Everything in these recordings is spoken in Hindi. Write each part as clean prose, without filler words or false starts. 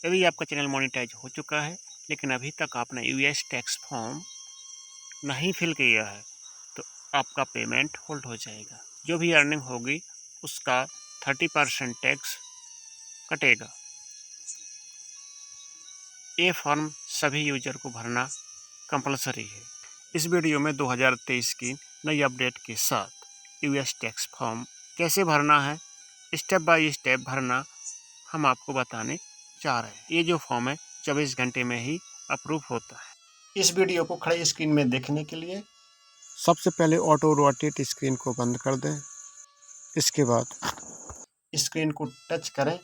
यदि आपका चैनल मोनेटाइज हो चुका है लेकिन अभी तक आपने यूएस टैक्स फॉर्म नहीं फिल किया है तो आपका पेमेंट होल्ड हो जाएगा। जो भी अर्निंग होगी उसका 30% टैक्स कटेगा। ये फॉर्म सभी यूजर को भरना कंपलसरी है। इस वीडियो में 2023 की नई अपडेट के साथ यूएस टैक्स फॉर्म कैसे भरना है, स्टेप बाय स्टेप भरना हम आपको बताने जा रहे हैं। ये जो फॉर्म है 24 घंटे में ही अप्रूव होता है। इस वीडियो को खड़े स्क्रीन में देखने के लिए सबसे पहले ऑटो रोटेट स्क्रीन को बंद कर दें। इसके बाद स्क्रीन को टच करें,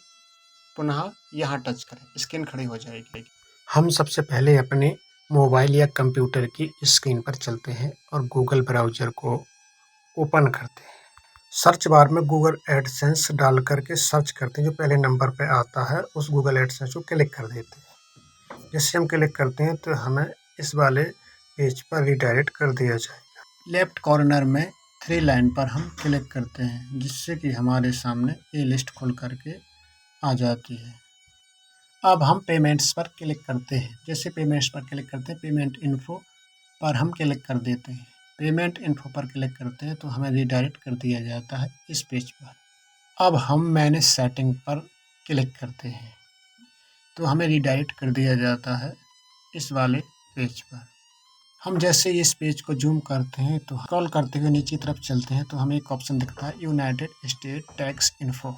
पुनः यहाँ टच करें, स्क्रीन खड़ी हो जाएगी। हम सबसे पहले अपने मोबाइल या कंप्यूटर की स्क्रीन पर चलते हैं और गूगल ब्राउज़र को ओपन करते हैं। सर्च बार में गूगल एडसेंस डाल करके सर्च करते हैं। जो पहले नंबर पे आता है उस गूगल एडसेंस को क्लिक कर देते हैं। जैसे हम क्लिक करते हैं तो हमें इस वाले पेज पर रिडायरेक्ट कर दिया जाएगा। लेफ्ट कॉर्नर में 3 लाइन पर हम क्लिक करते हैं जिससे कि हमारे सामने ये लिस्ट खुल करके आ जाती है। अब हम पेमेंट्स पर क्लिक करते हैं। जैसे पेमेंट्स पर क्लिक करते हैं, पेमेंट इन्फो पर हम क्लिक कर देते हैं। पेमेंट इन्फो पर क्लिक करते हैं तो हमें रिडायरेक्ट कर दिया जाता है इस पेज पर। अब हम मैनेज सेटिंग पर क्लिक करते हैं तो हमें रिडायरेक्ट कर दिया जाता है इस वाले पेज पर। हम जैसे इस पेज को जूम करते हैं तो स्क्रॉल करते हुए नीचे तरफ चलते हैं तो हमें एक ऑप्शन दिखता है यूनाइटेड स्टेट टैक्स इन्फो।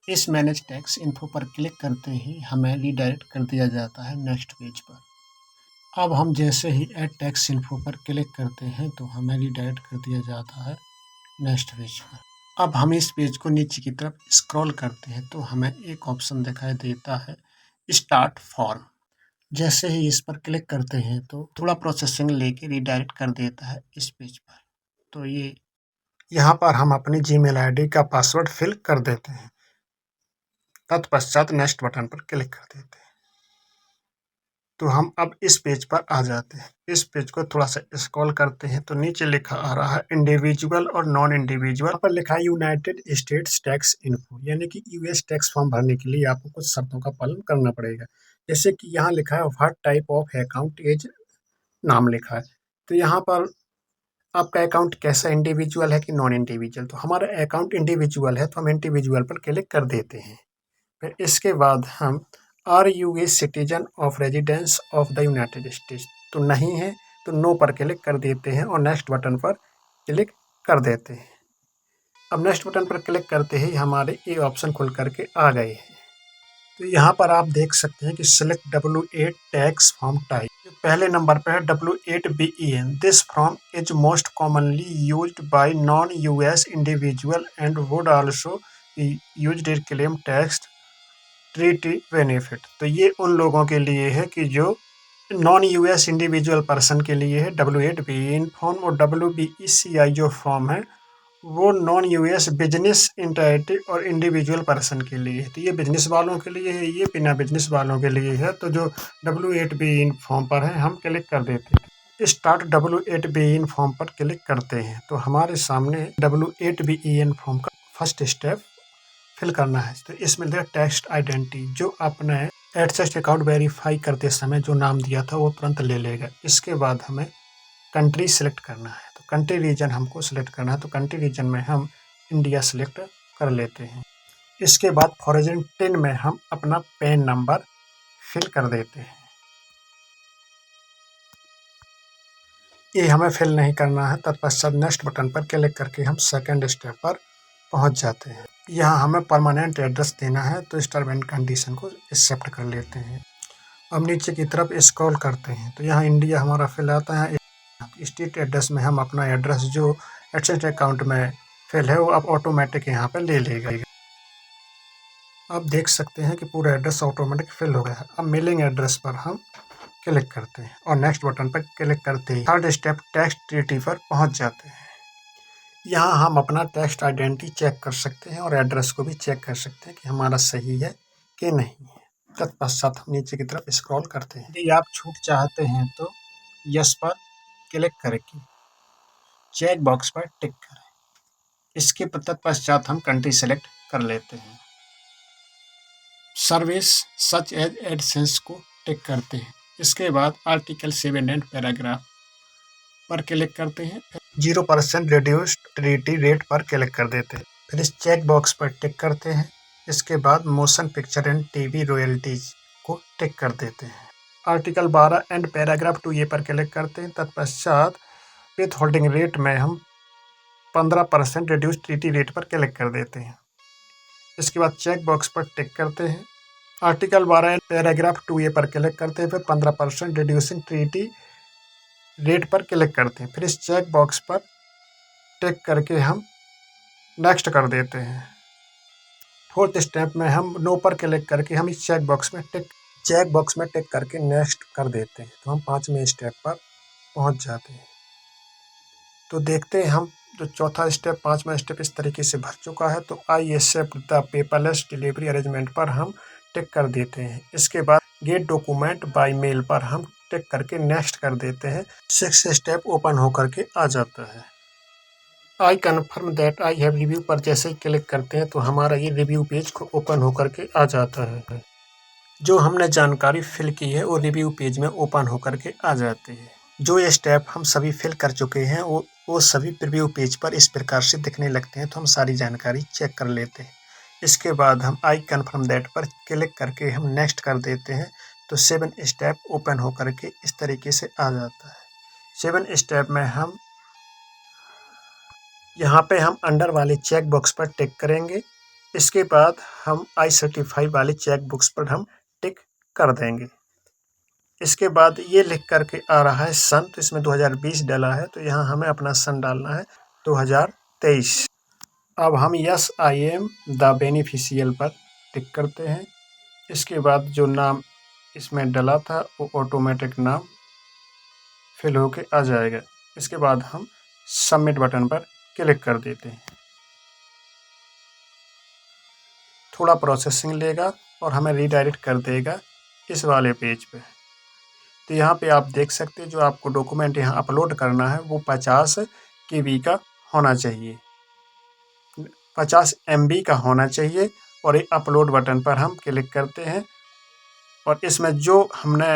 इस मैनेज टैक्स इन्फो पर क्लिक करते ही हमें रिडायरेक्ट कर दिया जाता है नेक्स्ट पेज पर। अब हम जैसे ही ऐड टैक्स इन्फो पर क्लिक करते हैं तो हमें रिडायरेक्ट कर दिया जाता है नेक्स्ट पेज पर। अब हम इस पेज को नीचे की तरफ स्क्रॉल करते हैं तो हमें एक ऑप्शन दिखाई देता है स्टार्ट फॉर्म। जैसे ही इस पर क्लिक करते हैं तो थोड़ा प्रोसेसिंग लेके रिडायरेक्ट कर देता है इस पेज पर। तो ये यहाँ पर हम अपनी जीमेल आईडी का पासवर्ड फिल कर देते हैं। तत्पश्चात नेक्स्ट बटन पर क्लिक कर देते हैं तो हम अब इस पेज पर आ जाते हैं। इस पेज को थोड़ा सा स्क्रॉल करते हैं तो नीचे लिखा आ रहा है इंडिविजुअल और नॉन इंडिविजुअल। यहाँ पर लिखा है यूनाइटेड स्टेट्स टैक्स इन्फो, यानी कि यूएस टैक्स फॉर्म भरने के लिए आपको कुछ शर्तों का पालन करना पड़ेगा। जैसे कि यहाँ लिखा है what type of account is, नाम लिखा है। तो यहाँ पर आपका अकाउंट कैसा, इंडिविजुअल है कि नॉन इंडिविजुअल। तो हमारा अकाउंट इंडिविजुअल है तो हम इंडिविजुअल पर क्लिक कर देते हैं। फिर इसके बाद हम are you a citizen of residence of the United States, तो नहीं है तो नो पर क्लिक कर देते हैं और नेक्स्ट बटन पर क्लिक कर देते हैं। अब नेक्स्ट बटन पर क्लिक करते ही हमारे ये ऑप्शन खुल करके आ गए हैं। तो यहाँ पर आप देख सकते हैं कि select W8 tax form type. पहले नंबर पर है W8BEN। This form is most commonly used by non US individual and would also used in claim tax treaty benefit. तो ये उन लोगों के लिए है कि जो नॉन यूएस इंडिविजुअल पर्सन के लिए है W8BEN फॉर्म, और WBECI जो फॉर्म है वो नॉन यूएस बिजनेस एंटिटी और इंडिविजुअल पर्सन के लिए है। तो ये बिजनेस वालों के लिए है, ये बिना बिजनेस वालों के लिए है। तो जो W8BEN फॉर्म पर है हम क्लिक कर देते हैं। स्टार्ट W8BEN फॉर्म पर क्लिक करते हैं तो हमारे सामने W8BEN फॉर्म का फर्स्ट स्टेप फिल करना है। तो इसमें टेक्स्ट आइडेंटिटी, जो आपने एडसेस्ट अकाउंट वेरीफाई करते समय जो नाम दिया था वो तुरंत ले लेगा। इसके बाद हमें कंट्री सेलेक्ट करना है, तो कंट्री रीजन हमको सेलेक्ट करना है। तो कंट्री रीजन में हम इंडिया सेलेक्ट कर लेते हैं। इसके बाद फॉरेन 10 में हम अपना पैन नंबर फिल कर देते हैं। ये हमें फिल नहीं करना है। तत्पश्चात नेक्स्ट बटन पर क्लिक करके हम सेकंड स्टेप पर पहुंच जाते हैं। यहाँ हमें परमानेंट एड्रेस देना है तो इस टर्म एंड कंडीशन को एक्सेप्ट कर लेते हैं। अब नीचे की तरफ स्क्रॉल करते हैं तो यहाँ इंडिया हमारा फिल आता है। स्ट्रीट एड्रेस में हम अपना एड्रेस जो एडसेंस अकाउंट में फिल है वो अब ऑटोमेटिक यहाँ पे ले लेगा। अब देख सकते हैं कि पूरा एड्रेस ऑटोमेटिक फिल हो गया है। अब मेलिंग एड्रेस पर हम क्लिक करते हैं और नेक्स्ट बटन पर क्लिक करते ही थर्ड स्टेप टैक्स ट्रीटी पर पहुँच जाते हैं। यहाँ हम अपना टेक्स्ट आइडेंटिटी चेक कर सकते हैं और एड्रेस को भी चेक कर सकते हैं कि हमारा सही है कि नहीं है। तत्पश्चात हम नीचे की तरफ स्क्रॉल करते हैं। यदि आप छूट चाहते हैं तो यस पर क्लिक करके चेक बॉक्स पर टिक करें। इसके तत्पश्चात हम कंट्री सेलेक्ट कर लेते हैं। सर्विस सच एज एडसेंस को टिक करते हैं। इसके बाद आर्टिकल 7 एंड पैराग्राफ पर क्लिक करते हैं। 0% रिड्यूस्ड यूटिलिटी रेट पर क्लिक कर देते हैं। फिर इस चेक बॉक्स पर टिक करते हैं। इसके बाद motion picture and TV royalties को टिक कर देते हैं। आर्टिकल 12 एंड पैराग्राफ 2A पर क्लिक करते हैं। तत्पश्चात विथ होल्डिंग रेट में हम 15% रिड्यूस्ड यूटिलिटी रेट पर क्लिक कर देते हैं। इसके बाद चेक बॉक्स पर टिक करते हैं। आर्टिकल 12 एंड पैराग्राफ 2A पर क्लिक करते हैं। फिर 15% रिड्यूसिंग यूटिलिटी रेट पर क्लिक करते हैं। फिर इस चेक बॉक्स पर टिक करके हम नेक्स्ट कर देते हैं। फोर्थ स्टेप में हम नो पर क्लिक करके हम इस चेक बॉक्स में टिक करके नेक्स्ट कर देते हैं। तो हम 5वें स्टेप पर पहुंच जाते हैं। तो देखते हैं हम जो चौथा स्टेप 5वां स्टेप इस तरीके से भर चुका है। तो I accept the paperless delivery arrangement पर हम टिक कर देते हैं। इसके बाद गेट डॉक्यूमेंट बाय मेल पर हम टिक करके नेक्स्ट कर देते हैं। 6th स्टेप ओपन होकर के आ जाता है। I confirm that I have review पर जैसे ही क्लिक करते हैं तो हमारा ये रिव्यू पेज को ओपन होकर के आ जाता है। जो हमने जानकारी फिल की है वो रिव्यू पेज में ओपन होकर के आ जाती है। जो ये स्टेप हम सभी फिल कर चुके हैं वो सभी प्रीव्यू पेज पर इस प्रकार से दिखने लगते हैं। तो हम सारी जानकारी चेक कर लेते हैं। इसके बाद हम आई कन्फर्म दैट पर क्लिक करके हम नेक्स्ट कर देते हैं। तो 7 स्टेप ओपन होकर के इस तरीके से आ जाता है। 7 स्टेप में हम यहाँ पे हम अंडर वाले चेक बॉक्स पर टिक करेंगे। इसके बाद हम आई सर्टिफाई वाले चेक बॉक्स पर हम टिक कर देंगे। इसके बाद ये लिख करके आ रहा है सन, तो इसमें 2020 डाला है तो यहाँ हमें अपना सन डालना है 2023। अब हम yes I am the beneficial पर टिक करते हैं। इसके बाद जो नाम इसमें डाला था वो ऑटोमेटिक नाम फिल होके आ जाएगा। इसके बाद हम सबमिट बटन पर क्लिक कर देते हैं। थोड़ा प्रोसेसिंग लेगा और हमें रीडायरेक्ट कर देगा इस वाले पेज पे। तो यहाँ पे आप देख सकते हैं जो आपको डॉक्यूमेंट यहाँ अपलोड करना है वो 50 KB का होना चाहिए, 50 MB का होना चाहिए। और ये अपलोड बटन पर हम क्लिक करते हैं और इसमें जो हमने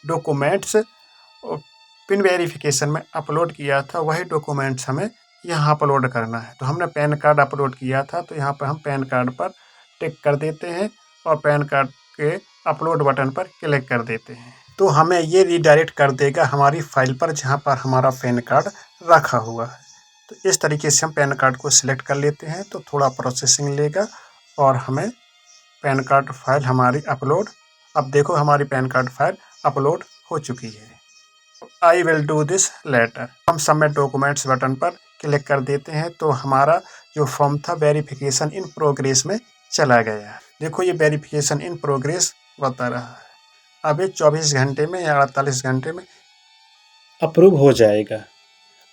डॉक्यूमेंट्स पिन वेरिफिकेशन में अपलोड किया था वही डॉक्यूमेंट्स हमें यहाँ अपलोड करना है। तो हमने पैन कार्ड अपलोड किया था तो यहाँ पर हम पैन कार्ड पर टिक कर देते हैं और पैन कार्ड के अपलोड बटन पर क्लिक कर देते हैं। तो हमें ये रीडायरेक्ट कर देगा हमारी फाइल पर जहाँ पर हमारा पैन कार्ड रखा हुआ है। तो इस तरीके से हम पैन कार्ड को सिलेक्ट कर लेते हैं। तो थोड़ा प्रोसेसिंग लेगा और हमें पैन कार्ड फाइल हमारी अपलोड, अब देखो हमारी पैन कार्ड फाइल अपलोड हो चुकी है। I will do this later. हम सबमिट डॉक्यूमेंट्स बटन पर क्लिक कर देते हैं। तो हमारा जो फॉर्म था वेरिफिकेशन इन प्रोग्रेस में चला गया। देखो ये वेरिफिकेशन इन प्रोग्रेस बता रहा है। अभी 24 घंटे में या 48 घंटे में अप्रूव हो जाएगा।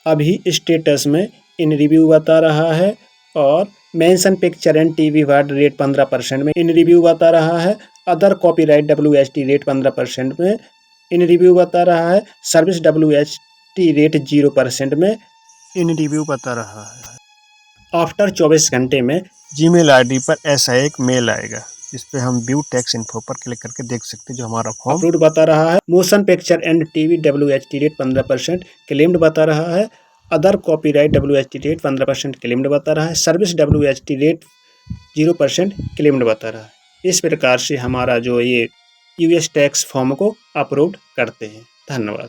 अभी स्टेटस में इन रिव्यू बता रहा है और mention picture and TV ward rate 15% में इन रिव्यू बता रहा है। अदर कॉपीराइट WHT रेट 15% में इन रिव्यू बता रहा है। सर्विस WHT रेट 0% में इन रिव्यू बता रहा है। आफ्टर 24 घंटे में जीमेल ID पर ऐसा एक मेल आएगा। इस पे हम व्यू टैक्स इन्फो पर क्लिक करके देख सकते हैं जो हमारा फॉर्म अपलोड बता रहा है। Motion picture and TV WHT rate 15% claimed बता रहा है। Other copyright WHT rate 15% claimed बता रहा है। सर्विस WHT रेट 0% क्लेम्ड बता रहा है। इस प्रकार से हमारा जो ये US टैक्स फॉर्म को अपलोड करते हैं। धन्यवाद।